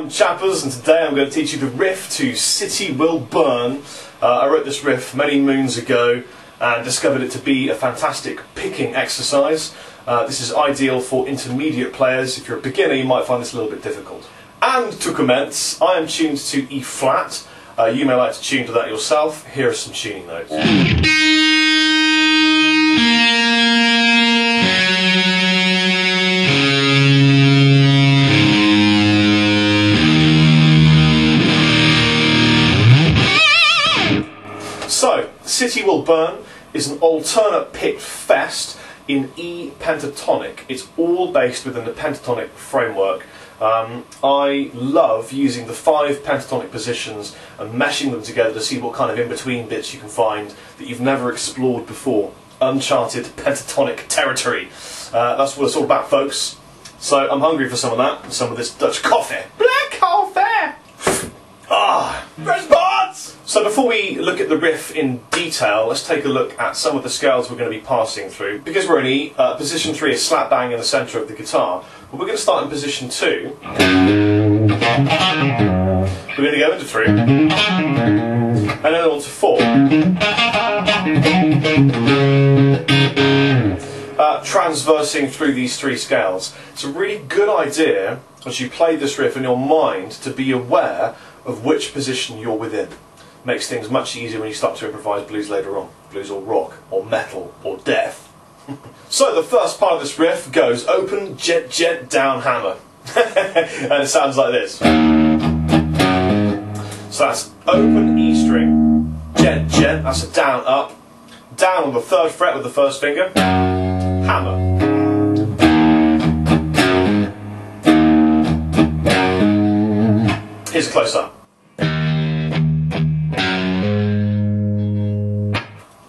I'm Chappers, and today I'm going to teach you the riff to City Will Burn. I wrote this riff many moons ago and discovered it to be a fantastic picking exercise. This is ideal for intermediate players. If you're a beginner, you might find this a little bit difficult. And to commence, I am tuned to E flat. You may like to tune to that yourself. Here are some tuning notes. So, City Will Burn is an alternate picked fest in E pentatonic. It's all based within the pentatonic framework. I love using the 5 pentatonic positions and meshing them together to see what kind of in-between bits you can find that you've never explored before. Uncharted pentatonic territory. That's what it's all about, folks. So I'm hungry for some of that, and some of this Dutch coffee. Black coffee! Response! So before we look at the riff in detail, let's take a look at some of the scales we're going to be passing through. Because we're in E, position 3 is slap bang in the centre of the guitar. But we're going to start in position 2. We're going to go into 3. And then on to 4. Transversing through these 3 scales. It's a really good idea as you play this riff in your mind to be aware of which position you're within. Makes things much easier when you start to improvise blues later on. Blues or rock, or metal, or death. So the first part of this riff goes open, jet, jet, down, hammer. And it sounds like this. So that's open E string, jet, jet, that's a down, up. Down on the 3rd fret with the 1st finger, hammer. Here's a close up.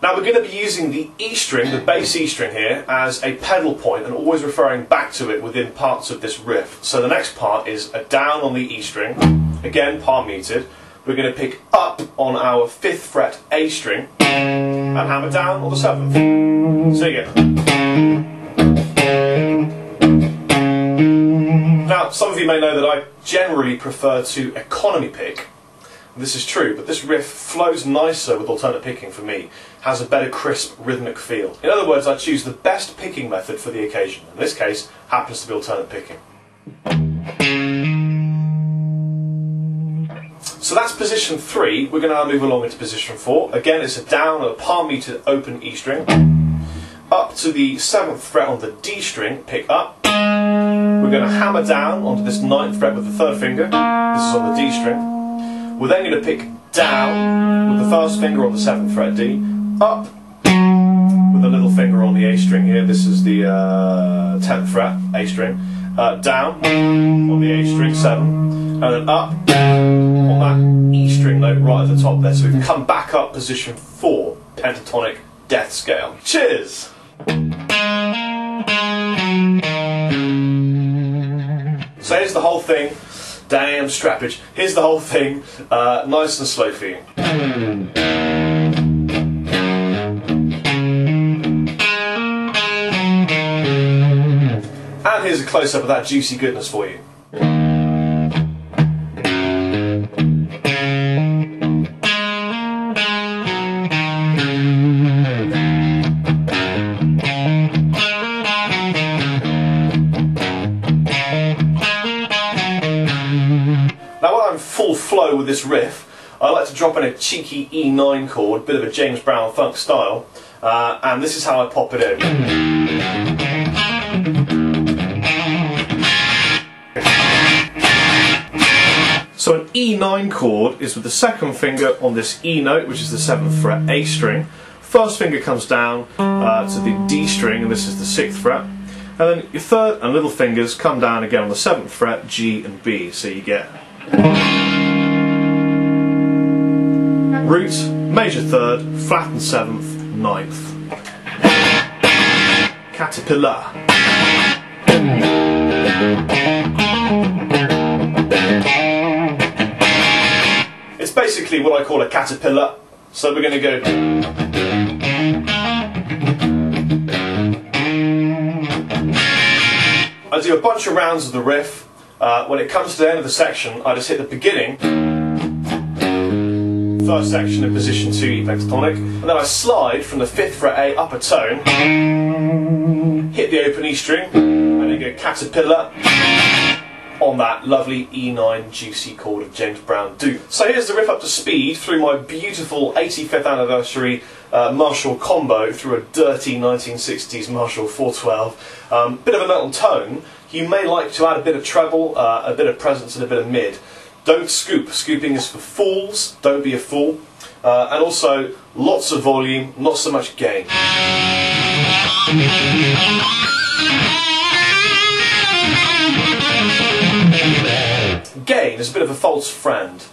Now we're going to be using the E string, the bass E string here, as a pedal point and always referring back to it within parts of this riff. So the next part is a down on the E string, again palm muted. We're going to pick up on our 5th fret A string and hammer down on the 7th. So you go. Now some of you may know that I generally prefer to economy pick. This is true, but this riff flows nicer with alternate picking for me, has a better crisp rhythmic feel. In other words, I choose the best picking method for the occasion. In this case, happens to be alternate picking. So that's position 3. We're going to now move along into position 4. Again, it's a down on a palm muted open E string. Up to the 7th fret on the D string, pick up. We're going to hammer down onto this 9th fret with the 3rd finger. This is on the D string. We're then going to pick down with the 1st finger on the 7th fret D, up with the little finger on the A string here, this is the 10th fret A string, down on the A string 7, and then up on that E string note right at the top there. So we've come back up position 4, pentatonic death scale. Cheers! So here's the whole thing. Damn strappage. Here's the whole thing, nice and slow for you. And here's a close-up of that juicy goodness for you. Now while I'm full flow with this riff, I like to drop in a cheeky E9 chord, bit of a James Brown funk style, and this is how I pop it in. So an E9 chord is with the 2nd finger on this E note, which is the 7th fret A string. 1st finger comes down to the D string, and this is the 6th fret. And then your 3rd and little fingers come down again on the 7th fret, G and B, so you get root, major 3rd, flattened 7th, 9th. Caterpillar. It's basically what I call a caterpillar, so we're going to go. I do a bunch of rounds of the riff, When it comes to the end of the section, I just hit the beginning, first section in position 2 E pentatonic, and then I slide from the 5th fret A upper tone, hit the open E string, and then go caterpillar on that lovely E9 juicy chord of James Brown Do. So here's the riff up to speed through my beautiful 85th anniversary Marshall combo through a dirty 1960s Marshall 412. Bit of a metal tone. You may like to add a bit of treble, a bit of presence and a bit of mid. Don't scoop. Scooping is for fools. Don't be a fool. And also lots of volume, not so much gain. Gain is a bit of a false friend.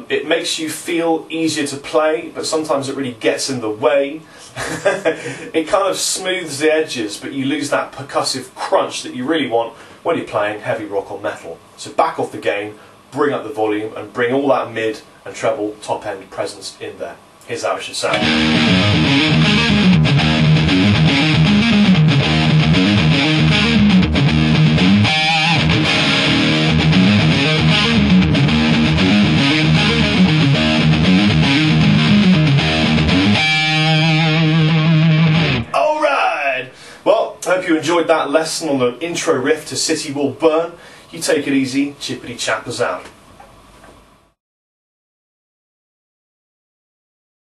It makes you feel easier to play, but sometimes it really gets in the way. It kind of smooths the edges, but you lose that percussive crunch that you really want when you're playing heavy rock or metal. So back off the gain, bring up the volume, and bring all that mid and treble top end presence in there. Here's how it should sound. I hope you enjoyed that lesson on the intro riff to City Will Burn. You take it easy, Chippity Chappers out.